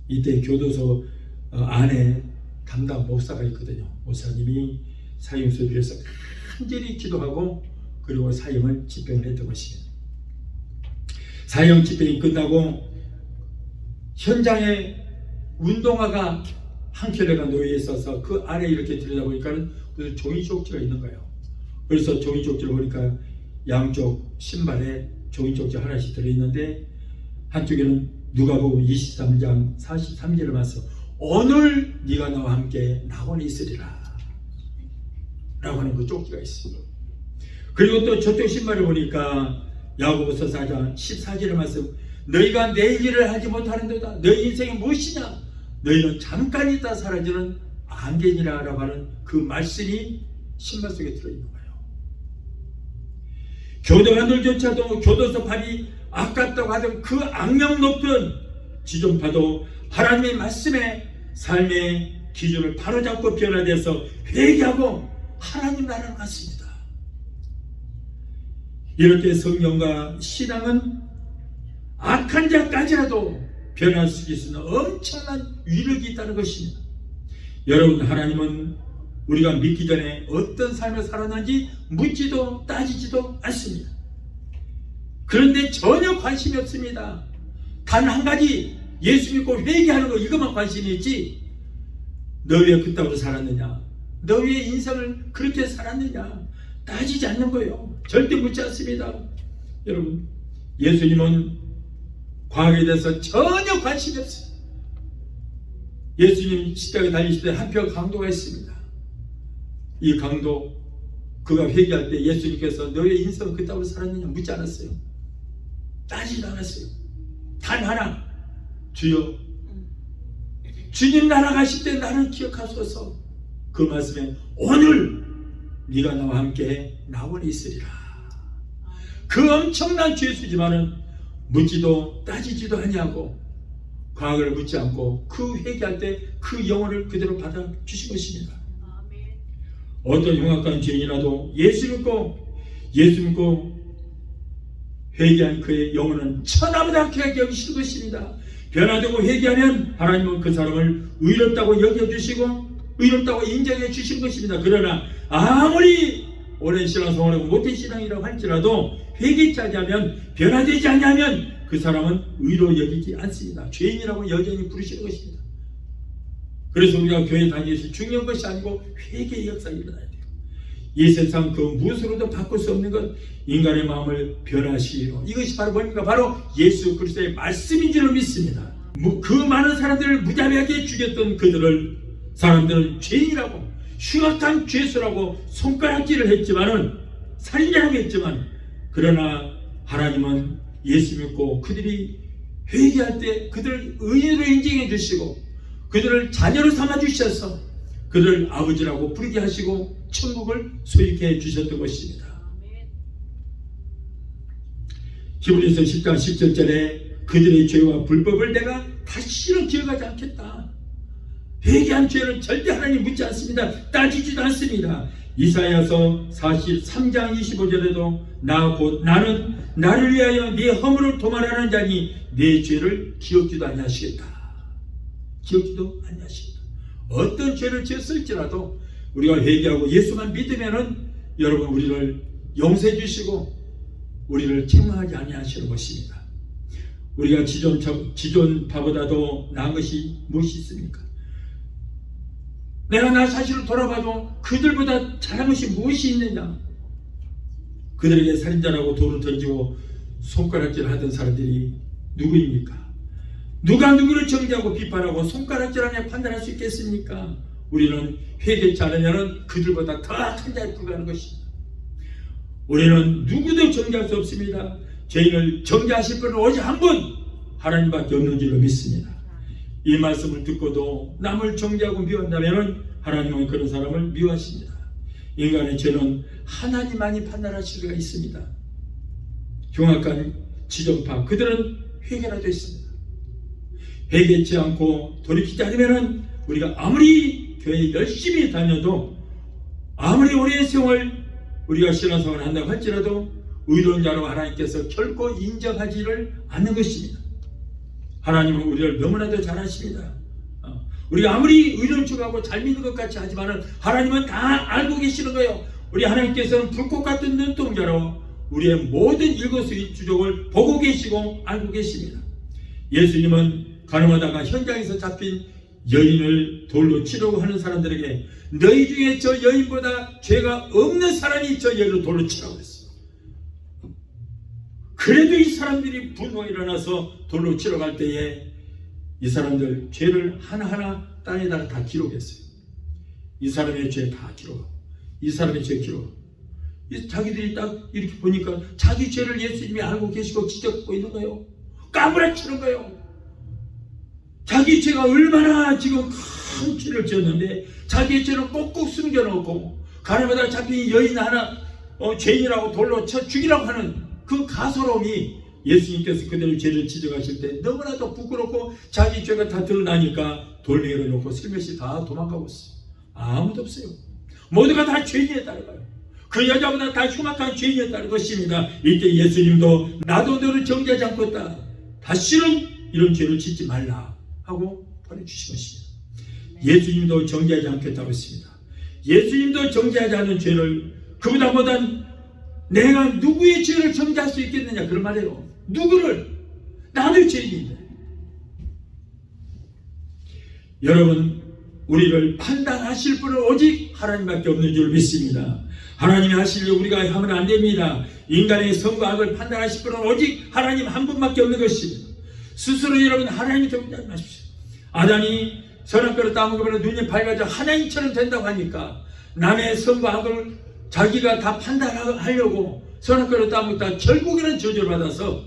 이때 교도소 안에 담당 목사가 있거든요. 목사님이 사형수를 위해서 간절히 기도하고 그리고 사형을 집행을 했던 것입니다. 사형 집행이 끝나고 현장에 운동화가 한 켤레가 놓여 있어서 그 안에 이렇게 들여다보니까 무슨 종이 쪽지가 있는 거예요. 그래서 종이 쪽지를 보니까 양쪽 신발에 종이 쪽지 하나씩 들어있는데 한쪽에는 누가복음 23장 43절을 말씀 오늘 네가 나와 함께 낙원에 있으리라 라고 하는 그 쪽지가 있습니다. 그리고 또 저쪽 신발을 보니까 야고보서 4장 14절의 말씀 너희가 내 일을 하지 못하는도다 너희 인생이 무엇이냐 너희는 잠깐 있다 사라지는 안개니라 라고 하는 그 말씀이 신발 속에 들어있는 거예요. 교도관들조차도 교도소 밥이 아깝다고 하던 그 악명 높은 지존파도 하나님의 말씀에 삶의 기준을 바로잡고 변화돼서 회개하고 하나님 나라로 갔습니다. 이렇게 성령과 신앙은 악한 자까지라도 변할 수 있는 엄청난 위력이 있다는 것입니다. 여러분, 하나님은 우리가 믿기 전에 어떤 삶을 살았는지 묻지도 따지지도 않습니다. 그런데 전혀 관심이 없습니다. 단 한 가지 예수 믿고 회개하는 거 이것만 관심이 있지 너 왜 그따위로 살았느냐 너 왜 인생을 그렇게 살았느냐 따지지 않는 거예요. 절대 묻지 않습니다. 여러분, 예수님은 과거에 대해서 전혀 관심이 없어요. 예수님 십자가에 달리실 때 한편 강도가 있습니다. 이 강도 그가 회개할 때 예수님께서 너의 인생을 그따위로 살았느냐 묻지 않았어요. 따지지도 않았어요. 단 하나 주여 주님 나라 가실 때 나를 기억하소서. 그 말씀에 오늘 네가 나와 함께 낙원에 있으리라. 그 엄청난 죄수지만은 묻지도 따지지도 아니하고 과거를 묻지 않고 그 회개할 때 그 영혼을 그대로 받아 주신 것입니다. 어떤 흉악한 죄인이라도 예수 믿고 회개한 그의 영혼은 천하보다 귀하게 여기실 것입니다. 변화되고 회개하면 하나님은 그 사람을 의롭다고 여겨주시고 의롭다고 인정해 주신 것입니다. 그러나 아무리 오랜 신앙 생활하고 못된 신앙이라고 할지라도 회개치 않으면 변화되지 않으면 그 사람은 의로 여기지 않습니다. 죄인이라고 여전히 부르시는 것입니다. 그래서 우리가 교회 다니듯이 중요한 것이 아니고 회개의 역사가 일어나야 돼요. 이 세상 그 무엇으로도 바꿀 수 없는 것 인간의 마음을 변화시키고 이것이 바로 뭡니까? 바로 예수 그리스도의 말씀인 줄로 믿습니다. 그 많은 사람들을 무자비하게 죽였던 사람들은 죄인이라고 흉악한 죄수라고 손가락질을 했지만은 살인자라고 했지만 그러나 하나님은 예수 믿고 그들이 회개할 때 그들을 의인으로 인정해 주시고 그들을 자녀로 삼아 주셔서 그들을 아버지라고 부르게 하시고 천국을 소유케 해 주셨던 것입니다. 히브리서 10장 17절에 그들의 죄와 불법을 내가 다시는 기억하지 않겠다. 회개한 죄는 절대 하나님 묻지 않습니다. 따지지도 않습니다. 이사야서 43장 25절에도 나는 나를 위하여 네 허물을 도말하는 자니 네 죄를 기억지도 아니하시겠다. 기억지도 아니하시겠다. 어떤 죄를 지었을지라도 우리가 회개하고 예수만 믿으면은 여러분 우리를 용서해 주시고 우리를 책망하지 아니하시는 것입니다. 우리가 지존파보다도 나은 것이 무엇이 있습니까? 내가 나 자신을 돌아봐도 그들보다 잘한 것이 무엇이 있느냐? 그들에게 살인자라고 돌을 던지고 손가락질 하던 사람들이 누구입니까? 누가 누구를 정죄하고 비판하고 손가락질 하냐 판단할 수 있겠습니까? 우리는 회개치 않으면 그들보다 더 큰 자에 불과한 것입니다. 우리는 누구도 정죄할 수 없습니다. 죄인을 정죄하실 분은 오직 한 분, 하나님밖에 없는 줄로 믿습니다. 이 말씀을 듣고도 남을 정죄하고 미워한다면 하나님은 그런 사람을 미워하십니다. 인간의 죄는 하나님만이 판단하실 수가 있습니다. 흉악한 지존파 그들은 회개라도 했습니다. 회개치 않고 돌이키지 않으면 우리가 아무리 교회에 열심히 다녀도 아무리 오랜 세월 우리가 신앙생활을 한다고 할지라도 의로운 자로 하나님께서 결코 인정하지를 않는 것입니다. 하나님은 우리를 너무나도 잘 아십니다. 우리가 아무리 의로운 척하고 잘 믿는 것 같이 하지만 하나님은 다 알고 계시는 거예요. 우리 하나님께서는 불꽃 같은 눈동자로 우리의 모든 일거수일투족을 보고 계시고 알고 계십니다. 예수님은 가늠하다가 현장에서 잡힌 여인을 돌로 치려고 하는 사람들에게 너희 중에 저 여인보다 죄가 없는 사람이 저 여인을 돌로 치라고 했어요. 그래도 이 사람들이 분노가 일어나서 돌로 치러 갈 때에 이 사람들 죄를 하나하나 땅에다가 다 기록했어요. 이 사람의 죄 다 기록하고 이 사람의 죄 기록하고 자기들이 딱 이렇게 보니까 자기 죄를 예수님이 알고 계시고 지적하고 있는 거예요. 까무라치는 거예요. 자기 죄가 얼마나 지금 큰 죄를 지었는데 자기의 죄는 꼭꼭 숨겨놓고 가늠하다가 잡힌 여인 하나 죄인이라고 돌로 쳐 죽이라고 하는 그 가소로움이 예수님께서 그들의 죄를 지적하실 때 너무나도 부끄럽고 자기 죄가 다 드러나니까 돌멩이를 놓고 슬며시 다 도망가고 있어요. 아무도 없어요. 모두가 다 죄인이었다는 거예요. 그 여자보다 다 흉악한 죄인이었다는 것입니다. 이때 예수님도 나도 너를 정죄하지 않고 있다. 다시는 이런 죄를 짓지 말라 하고 보내주신 것입니다. 예수님도 정죄하지 않겠다고 했습니다. 예수님도 정죄하지 않은 죄를 그보다 못한 내가 누구의 죄를 정죄할 수 있겠느냐 그런 말이에요. 누구를? 나도 죄인인데. 여러분 우리를 판단하실 분은 오직 하나님밖에 없는 줄 믿습니다. 하나님이 하실 일 우리가 하면 안 됩니다. 인간의 선과 악을 판단하실 분은 오직 하나님 한 분밖에 없는 것입니다. 스스로 여러분 하나님이 되지 마십시오. 아담이 선악 과를 따먹으면 눈이 밝아져 하나님처럼 된다고 하니까 남의 선과 악을 자기가 다 판단하려고 선악 과를 따먹다 결국에는 저주를 받아서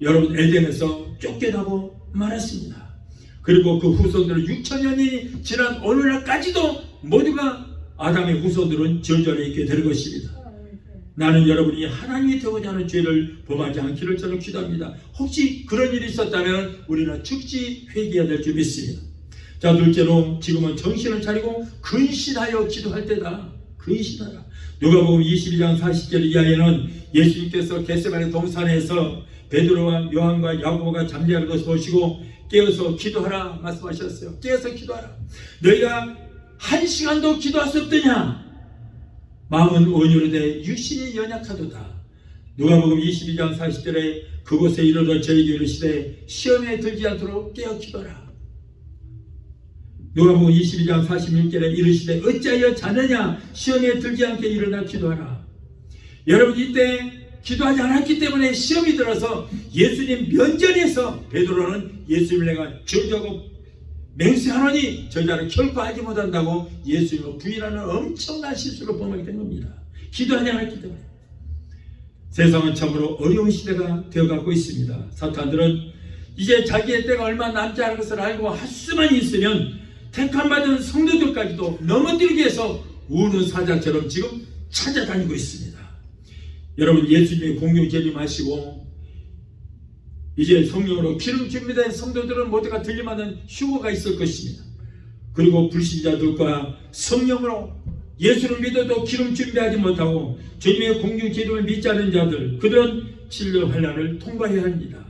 여러분 에덴에서 쫓겨나고 말았습니다. 그리고 그 후손들은 6천년이 지난 오늘날까지도 모두가 아담의 후손들은 저주 아래 있게 될 것입니다. 나는 여러분이 하나님이 되고자 하는 죄를 범하지 않기를 저는 기도합니다. 혹시 그런 일이 있었다면 우리는 즉시 회개해야 될 줄 믿습니다. 자, 둘째로 지금은 정신을 차리고 근신하여 기도할 때다. 근신하라. 누가복음 22장 40절 이하에는 예수님께서 겟세마네 동산에서 베드로와 요한과 야고보가 잠자는 것을 보시고 깨어서 기도하라 말씀하셨어요. 깨어서 기도하라. 너희가 1시간도 기도할 수 없더냐? 마음은 온유로되 육신이 연약하도다. 누가복음 22장 40절에 그곳에 이르러 저에게 이르시되 시험에 들지 않도록 깨어 기도하라. 누가복음 22장 46절에 이르시되 어찌하여 자느냐? 시험에 들지 않게 일어나 기도하라. 여러분 이때 기도하지 않았기 때문에 시험이 들어서 예수님 면전에서 베드로는 예수님을 내가 저주하고 맹세하노니 저자를 결코 하지 못한다고 예수님을 부인하는 엄청난 실수를 범하게 된 겁니다. 기도하지 않았기 때문에. 세상은 참으로 어려운 시대가 되어가고 있습니다. 사탄들은 이제 자기의 때가 얼마 남지 않은 것을 알고 할 수만 있으면 택함받은 성도들까지도 넘어뜨리기 위해서 우는 사자처럼 지금 찾아다니고 있습니다. 여러분 예수님의 공중 재림하시고 이제 성령으로 기름 준비된 성도들은 모두가 들림하는 휴거가 있을 것입니다. 그리고 불신자들과 성령으로 예수를 믿어도 기름 준비하지 못하고 주님의 공중 재림을 믿지 않은 자들 그들은 진령 환난을 통과해야 합니다.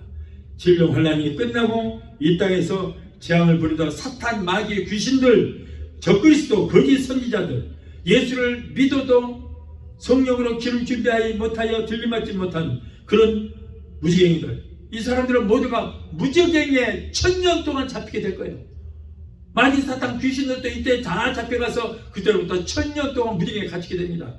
진령 환난이 끝나고 이 땅에서 재앙을 부리다 사탄 마귀의 귀신들 적그리스도 거짓 선지자들, 예수를 믿어도 성령으로 기름 준비하지 못하여 들림받지 못한 그런 무지갱이들, 이 사람들은 모두가 무지갱이에 1000년 동안 잡히게 될 거예요. 마귀 사탄 귀신들도 이때 다 잡혀가서 그때로부터 1000년 동안 무지개에 갇히게 됩니다.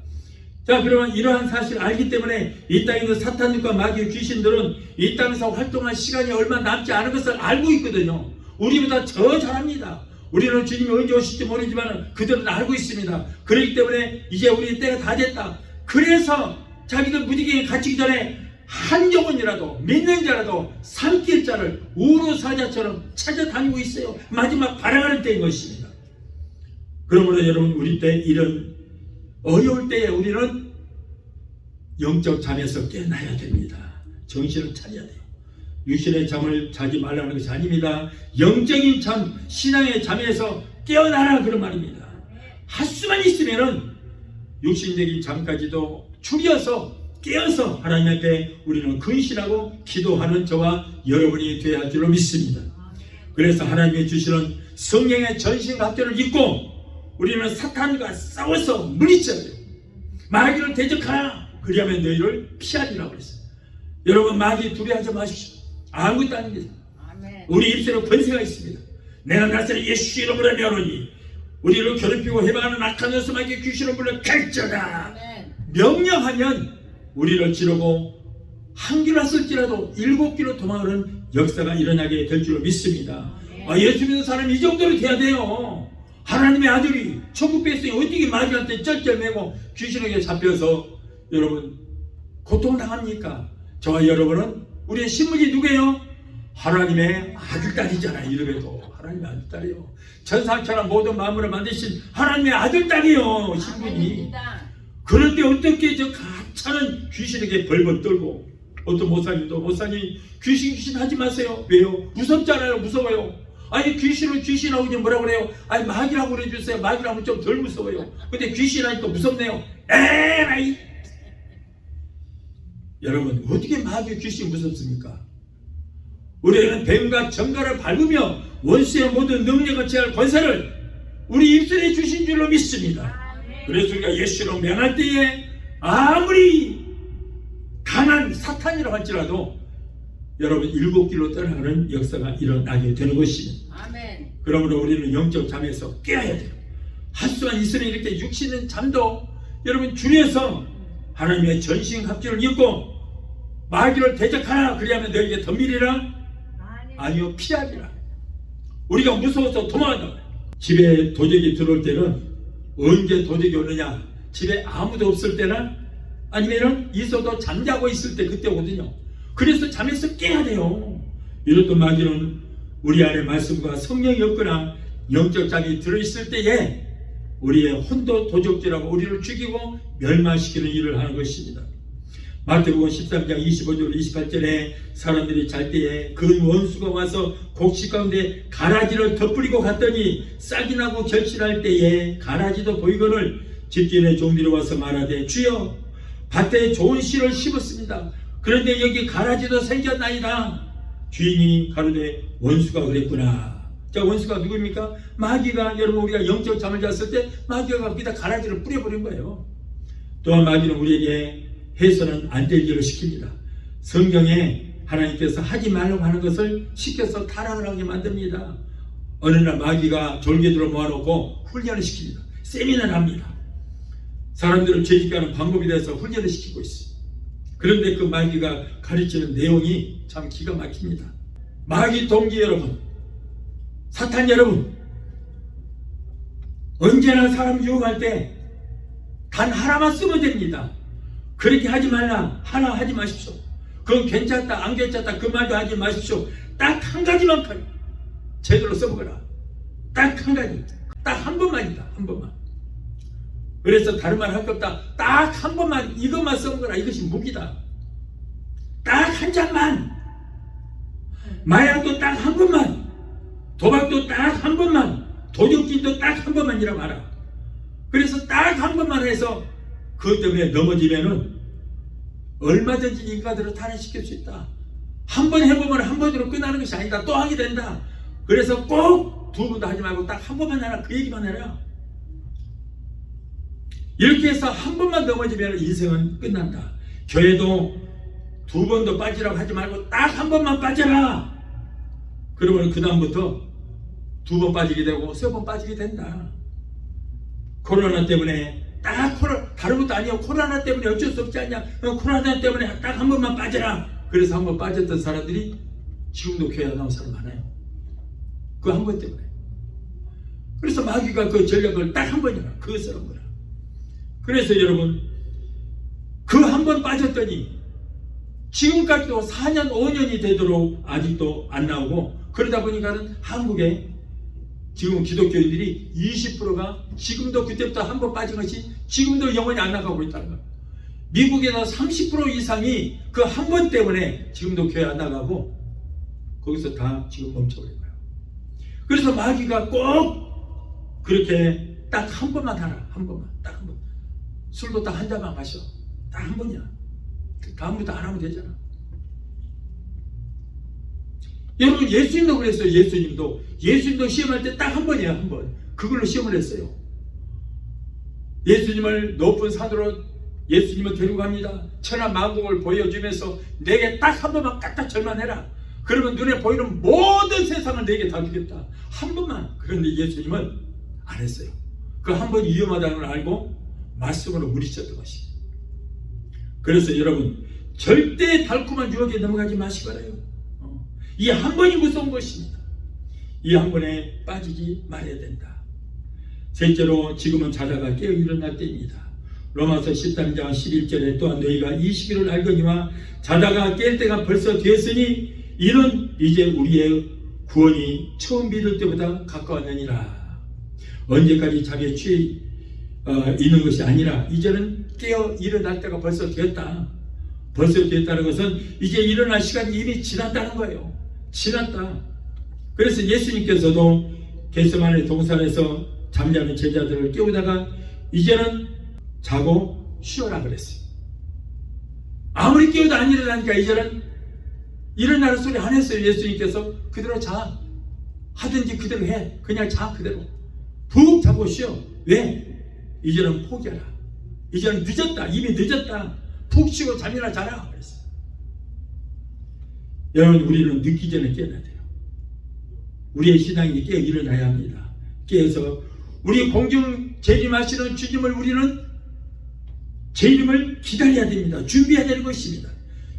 자, 그러면 이러한 사실을 알기 때문에 이 땅에 있는 사탄과 마귀의 귀신들은 이 땅에서 활동할 시간이 얼마 남지 않은 것을 알고 있거든요. 우리보다 더 잘합니다. 우리는 주님이 언제 오실지 모르지만 그들은 알고 있습니다. 그렇기 때문에 이제 우리 때가 다 됐다. 그래서 자기들 무지개에 갇히기 전에 한 영혼이라도 믿는 자라도 삼킬 자를 우르사자처럼 찾아다니고 있어요. 마지막 발행하는 때인 것입니다. 그러므로 여러분, 우리 때 이런 어려울 때에 우리는 영적 잠에서 깨어나야 됩니다. 정신을 차려야 돼요. 육신의 잠을 자지 말라는 것이 아닙니다. 영적인 잠, 신앙의 잠에서 깨어나라, 그런 말입니다. 할 수만 있으면은 육신적인 잠까지도 추려서 깨어서 하나님 앞에 우리는 근신하고 기도하는 저와 여러분이 되어야 할 줄로 믿습니다. 그래서 하나님이 주시는 성령의 전신갑주를 입고 우리는 사탄과 싸워서 물리쳐야 돼요. 마귀를 대적하라, 그리하면 너희를 피하리라고 그랬어요. 여러분, 마귀 두려워하지 마십시오. 아무것도 아닙니다. 우리 입술에 권세가 있습니다. 내가 나사렛 예수 이름으로 명하노니 우리를 괴롭히고 해방하는 악한 녀석에게 귀신을 불러 갈지어다. 명령하면 우리를 지르고 한 길로 왔을지라도 7길로 도망하는 역사가 일어나게 될 줄로 믿습니다. 예수 믿는 사람이 이 정도로 돼야 돼요. 하나님의 아들이 천국 백성이 어떻게 마귀한테 쩔쩔매고 귀신에게 잡혀서 여러분 고통당합니까? 저와 여러분은 우리의 신분이 누구예요? 하나님의 아들딸이잖아요. 이름에도 하나님의 아들딸이요. 천상천하 모든 만물을 만드신 하나님의 아들딸이요, 신분이. 그런데 어떻게 저 가차는 귀신에게 벌벌 떨고, 어떤 목사님도 목사님 귀신 하지 마세요. 왜요? 무섭잖아요. 무서워요. 아니 귀신을 귀신하고 이제 뭐라고 그래요? 아니 마귀라고 그래주세요. 마귀라고 좀 덜 무서워요. 근데 귀신 하니까 무섭네요. 에라이. 여러분, 어떻게 마귀 귀신 무섭습니까? 우리는 뱀과 정갈을 밟으며 원수의 모든 능력을 제할 권세를 우리 입술에 주신 줄로 믿습니다. 그래서 우리가 예수로 명할 때에 아무리 강한 사탄이라고 할지라도 여러분 7길로 떠나가는 역사가 일어나게 되는 것입니다. 아멘. 그러므로 우리는 영적 잠에서 깨어야 돼요. 할 수만 있으면 이렇게 육신의 잠도 여러분 줄여서 하나님의 전신갑주를 입고 마귀를 대적하라, 그리하면 너에게 덤비리라? 아니요, 피하리라. 우리가 무서워서 도망한다. 집에 도적이 들어올 때는 언제 도적이 오느냐? 집에 아무도 없을 때나 아니면은 있어도 잠자고 있을 때, 그때 오거든요. 그래서 잠에서 깨야 돼요. 이렇듯 마귀는 우리 안에 말씀과 성령이 없거나 영적 잠이 들어있을 때에 우리의 혼도 도적질하고 우리를 죽이고 멸망시키는 일을 하는 것입니다. 마태복음 13장 25절 28절에 사람들이 잘 때에 그 원수가 와서 곡식 가운데 가라지를 덧뿌리고 갔더니 싹이 나고 결실할 때에 가라지도 보이거늘 집주인의 종들이 와서 말하되 주여 밭에 좋은 씨를 심었습니다. 그런데 여기 가라지도 생겼나이다. 주인이 가로되 원수가 그랬구나. 자, 원수가 누구입니까? 마귀가. 여러분, 우리가 영적 잠을 잤을 때 마귀가 거기다 가라지를 뿌려버린 거예요. 또한 마귀는 우리에게 해서는 안 될 일을 시킵니다. 성경에 하나님께서 하지 말라고 하는 것을 시켜서 타락을 하게 만듭니다. 어느 날 마귀가 졸개들을 모아놓고 훈련을 시킵니다. 세미나를 합니다. 사람들을 죄짓게 방법에 대해서 훈련을 시키고 있어요. 그런데 그 마귀가 가르치는 내용이 참 기가 막힙니다. 마귀 동기 여러분, 사탄 여러분, 언제나 사람 유혹할 때 단 하나만 쓰면 됩니다. 그렇게 하지 말라, 하나 하지 마십시오. 그건 괜찮다, 안 괜찮다, 그 말도 하지 마십시오. 딱 한 가지만 제대로 써보거라. 딱 한 가지, 딱 한 번만이다, 한 번만. 그래서 다른 말 할 거 없다. 딱 한 번만, 이것만 써보거라. 이것이 무기다. 딱 한 잔만. 마약도 딱 한 번만. 도박도 딱 한 번만. 도적질도 딱 한 번만이라고 알아. 그래서 딱 한 번만 해서 그것 때문에 넘어지면은 얼마든지 인간들을 탄핵시킬 수 있다. 한 번 해보면 한 번으로 끝나는 것이 아니다. 또 하게 된다. 그래서 꼭 두 번도 하지 말고 딱 한 번만 해라. 그 얘기만 해라. 이렇게 해서 한 번만 넘어지면 인생은 끝난다. 교회도 두 번도 빠지라고 하지 말고 딱 한 번만 빠져라. 그러면 그 다음부터 두 번 빠지게 되고 세 번 빠지게 된다. 코로나 때문에 다른 것도 아니야. 코로나 때문에 어쩔 수 없지 않냐. 코로나 때문에 딱 한 번만 빠져라. 그래서 한 번 빠졌던 사람들이 지금도 교회 안 나온 사람 많아요. 그 한 번 때문에. 그래서 마귀가 그 전략을 딱 한 번이라 그거 쓰는 거라. 그래서 여러분 그 한 번 빠졌더니 지금까지도 4년 5년이 되도록 아직도 안 나오고, 그러다 보니까는 한국에 지금 기독교인들이 20%가 지금도 그때부터 한 번 빠진 것이 지금도 영원히 안 나가고 있다는 거예요. 미국에서 30% 이상이 그 한 번 때문에 지금도 교회 안 나가고 거기서 다 지금 멈춰버린 거예요. 그래서 마귀가 꼭 그렇게 딱 한 번만 하라. 한 번만. 딱 한 번. 술도 딱 한 잔만 마셔. 딱 한 번이야. 다음부터 안 하면 되잖아. 여러분 예수님도 그랬어요. 예수님도 시험할 때 딱 한 번이야. 한 번. 그걸로 시험을 했어요. 예수님을 높은 산으로 예수님을 데리고 갑니다. 천하 만국을 보여주면서 내게 딱 한 번만 까딱 절만해라. 그러면 눈에 보이는 모든 세상을 내게 다 주겠다. 한 번만. 그런데 예수님은 안 했어요. 그 한 번이 위험하다는 걸 알고 말씀으로 물리쳤던 것이. 그래서 여러분 절대 달콤한 유혹에 넘어가지 마시기 바라요. 이 한 번이 무서운 것입니다. 이 한 번에 빠지지 말아야 된다. 셋째로 지금은 자다가 깨어 일어날 때입니다. 로마서 13장 11절에 또한 너희가 이 시기를 알거니와 자다가 깰 때가 벌써 되었으니 이는 이제 우리의 구원이 처음 믿을 때보다 가까웠느니라. 언제까지 잠에 취해 있는 것이 아니라 이제는 깨어 일어날 때가 벌써 되었다. 벌써 되었다는 것은 이제 일어날 시간이 이미 지났다는 거예요. 지났다. 그래서 예수님께서도 겟세마네 동산에서 잠자는 제자들을 깨우다가 이제는 자고 쉬어라 그랬어요. 아무리 깨워도 안 일어나니까 이제는 일어나는 소리 안 했어요. 예수님께서 그대로 자. 하든지 그대로 해. 그냥 자 그대로. 푹 자고 쉬어. 왜? 이제는 포기하라. 이제는 늦었다. 이미 늦었다. 푹 쉬고 잠이나 자라 그랬어요. 여러분 우리는 늦기 전에 깨어나야 돼요. 우리의 신앙이 깨어 일어나야 합니다. 깨어서 우리 공중 재림하시는 주님을 우리는 재림을 기다려야 됩니다. 준비해야 되는 것입니다.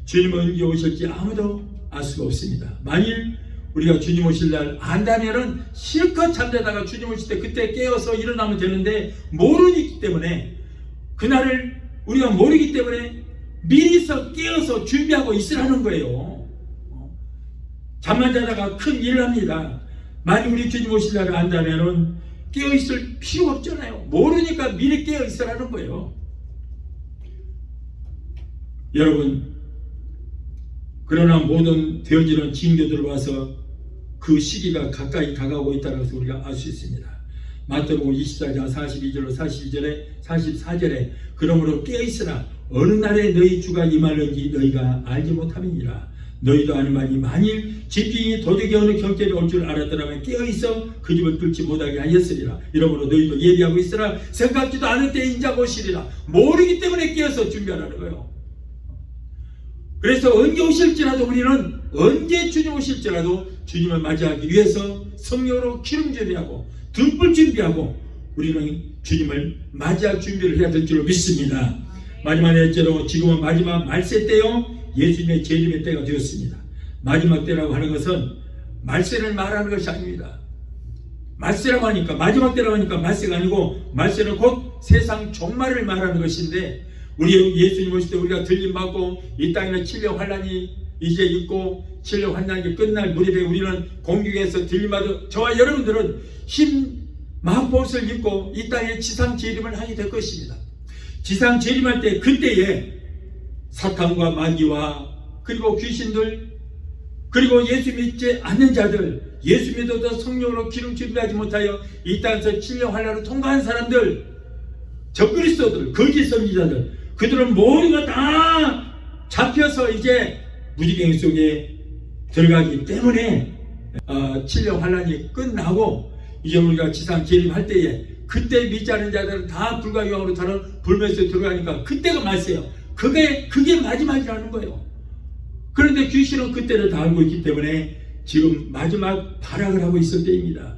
주님은 언제 오실지 아무도 알 수가 없습니다. 만일 우리가 주님 오실 날 안다면은 실컷 잠자다가 주님 오실 때 그때 깨어서 일어나면 되는데 모르기 때문에 그날을 우리가 모르기 때문에 미리서 깨어서 준비하고 있으라는 거예요. 잠만 자다가 큰 일을 합니다. 만일 우리 주님 오실 날을 안다면은 깨어있을 필요가 없잖아요. 모르니까 미리 깨어있으라는 거예요. 여러분 그러나 모든 되어지는 징조들을 봐서 그 시기가 가까이 다가오고 있다는 것을 우리가 알 수 있습니다. 마태복음 24장 42절로 44절에 그러므로 깨어있으라. 어느 날에 너희 주가 임할는지 너희가 알지 못함이니라. 너희도 아니마니 만일 집주인이 도적이 어느 경계에 올 줄 알았더라면 깨어있어 그 집을 뚫지 못하게 하였으리라. 이러므로 너희도 예비하고 있으라. 생각지도 않을 때 인자가 오시리라. 모르기 때문에 깨어서 준비하라는 거예요. 그래서 언제 오실지라도 우리는 언제 주님 오실지라도 주님을 맞이하기 위해서 성령으로 기름 준비하고 등불 준비하고 우리는 주님을 맞이할 준비를 해야 될 줄로 믿습니다. 마지막 넷째로 지금은 마지막 말세 때요 예수님의 재림의 때가 되었습니다. 마지막 때라고 하는 것은 말세를 말하는 것이 아닙니다. 말세라고 하니까 마지막 때라고 하니까 말세가 아니고 말세는 곧 세상 종말을 말하는 것인데 우리 예수님 오실 때 우리가 들림받고 이 땅에는 7년 환난이 이제 있고 7년 환난이 끝날 무렵에 우리는 공중에서 들림받아 저와 여러분들은 흰 마법옷을 입고 이 땅에 지상 재림을 하게 될 것입니다. 지상 재림할 때 그때에 사탄과 마귀와 그리고 귀신들 그리고 예수 믿지 않는 자들 예수 믿어도 성령으로 기름 준비하지 못하여 이 땅에서 7년 환난을 통과한 사람들 적그리스도들 거짓 선지자들 그들은 모두가 다 잡혀서 이제 무지개 속에 들어가기 때문에 7년 환란이 끝나고 이제 우리가 지상 재림할 때에 그때 믿지 않은 자들은 다 불과 유황으로 타는 불면서 들어가니까 그때가 말세요. 그게 마지막이라는 거예요. 그런데 귀신은 그때를 다 알고 있기 때문에 지금 마지막 발악을 하고 있을 때입니다.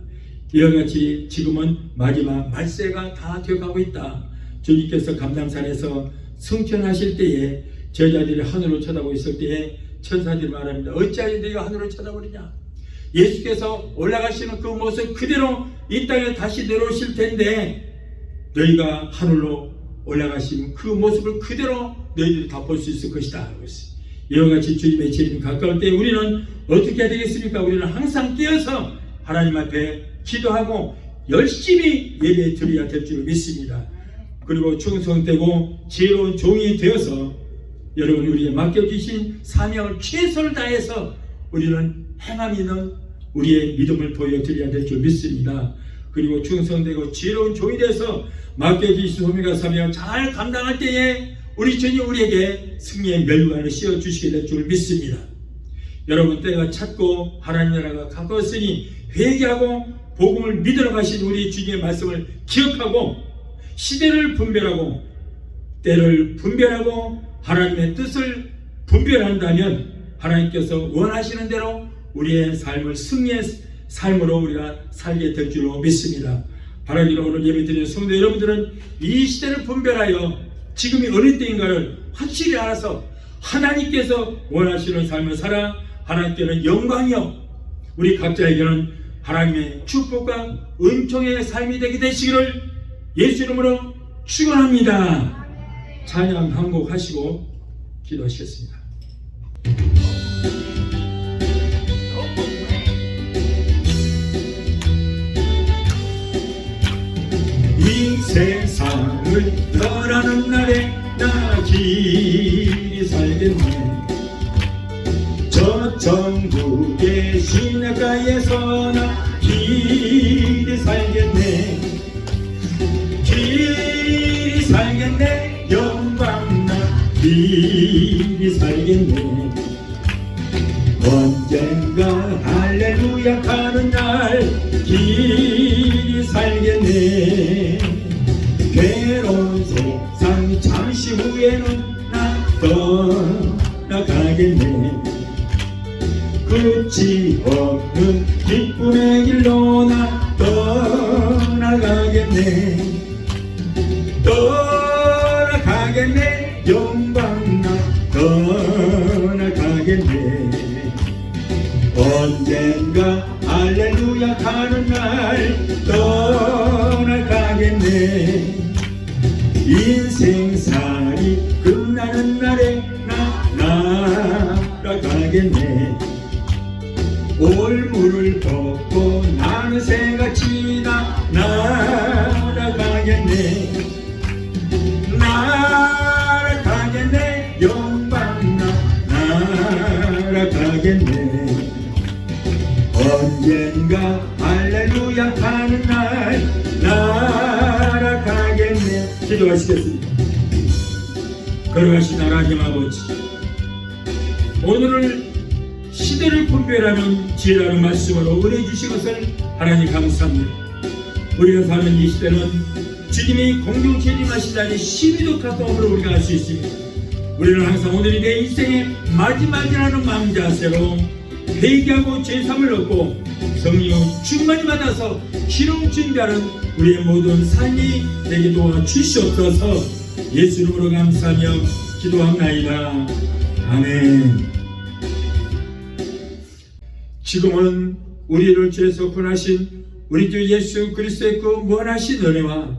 이와 같이 지금은 마지막 말세가 다 되어가고 있다. 주님께서 감람산에서 승천하실 때에 제자들이 하늘로 쳐다보고 있을 때에 천사들이 말합니다. 어찌하여 너희가 하늘로 쳐다보느냐. 예수께서 올라가시는 그 모습 그대로 이 땅에 다시 내려오실 텐데 너희가 하늘로 올라가신 그 모습을 그대로 너희들이 다 볼 수 있을 것이다. 이와 같이 주님의 재림이 가까울 때 우리는 어떻게 해야 되겠습니까? 우리는 항상 깨어서 하나님 앞에 기도하고 열심히 예배 드려야 될 줄 믿습니다. 그리고 충성되고 지혜로운 종이 되어서 여러분 우리에게 맡겨주신 사명을 최선을 다해서 우리는 행함 있는 우리의 믿음을 보여드려야 될 줄 믿습니다. 그리고 충성되고 지혜로운 종이 돼서 맡겨주신 소명과 사명을 잘 감당할 때에 우리 주님 우리에게 승리의 멸관을 씌워주시게 될 줄 믿습니다. 여러분 때가 찼고 하나님 나라가 가까웠으니 회개하고 복음을 믿으러 가신 우리 주님의 말씀을 기억하고 시대를 분별하고 때를 분별하고 하나님의 뜻을 분별한다면 하나님께서 원하시는 대로 우리의 삶을 승리의 삶으로 우리가 살게 될 줄로 믿습니다. 바라기로 오늘 예배드리는 성도 여러분들은 이 시대를 분별하여 지금이 어느 때인가를 확실히 알아서 하나님께서 원하시는 삶을 살아 하나님께는 영광이요 우리 각자에게는 하나님의 축복과 은총의 삶이 되게 되시기를 예수 이름으로 축원합니다. 찬양 한 곡 하시고 기도하시겠습니다. 이 세상을 떠나는 날에 나 길이 살겠네. 저 천국의 시냇가에서 나 길이 살겠네. 길이 살겠네. 영광 나 길이 살겠네. 언젠가 할렐루야 가는 날 길이 살겠네. 괴로운 세상 잠시 후에는 나 떠나가겠네. 끝이 없는 기쁨의 길로 나 떠나가겠네. 떠나가겠네. 영광 나 떠나가겠네. 언젠가 할렐루야 가는 날 떠나가겠네. 인생살이 끝나는 날에 나 날아가겠네. 올무를 벗고 나는 새같이 날아가겠네. 날아가겠네. 영광 날아가겠네. 언젠가 할렐루야 가는 날 날아가겠네. 기도하시겠습니다. 걸어가신 하나님 아버지, 오늘을 시대를 분별하는 지혜라는 말씀으로 은혜 주신 것을 하나님 감사합니다. 우리가 사는 이 시대는 주님이 공중 재림하신 날이 12도 가까움으로 우리가 알 수 있습니다. 우리는 항상 오늘이 내 인생의 마지막이라는 마음 자세로 회개하고 죄사함을 얻고 성령을 충만히 받아서 기름 준비하는 우리의 모든 삶이 되게 도와주시옵소서. 예수 이름으로 감사하며 기도합나이다. 아멘. 지금은 우리를 죄에서 구원하신 우리 주 예수 그리스도의 그 무한하신 은혜와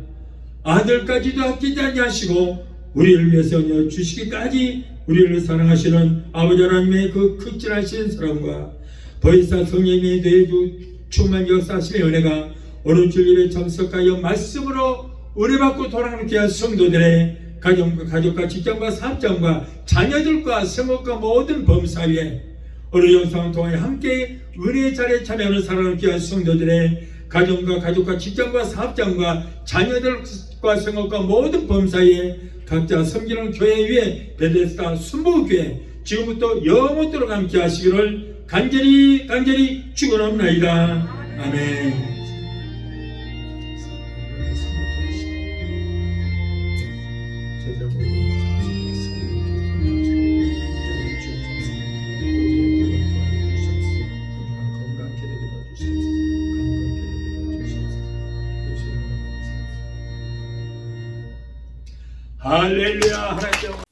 아들까지도 아끼지 아니하시고 우리를 위해서 주시기까지 우리를 사랑하시는 아버지 하나님의 그 극진하신 사랑과 보혜사 성령님의 내주 충만 역사하심의 은혜가 오늘 주일에 참석하여 말씀으로 은혜받고 돌아가는 귀한 성도들의 가족과 직장과 사업장과 자녀들과 성업과 모든 범사위에 오늘 영상을 통해 함께 은혜의 자리에 참여하는 사랑하는 귀한 성도들의 가족과 직장과 사업장과 자녀들과 성업과 모든 범사위에 각자 섬기는 교회 위에 베데스다 순복교회 지금부터 영원토록 함께 하시기를 간절히 축원합나이다. 아멘. 할렐루야. 하나님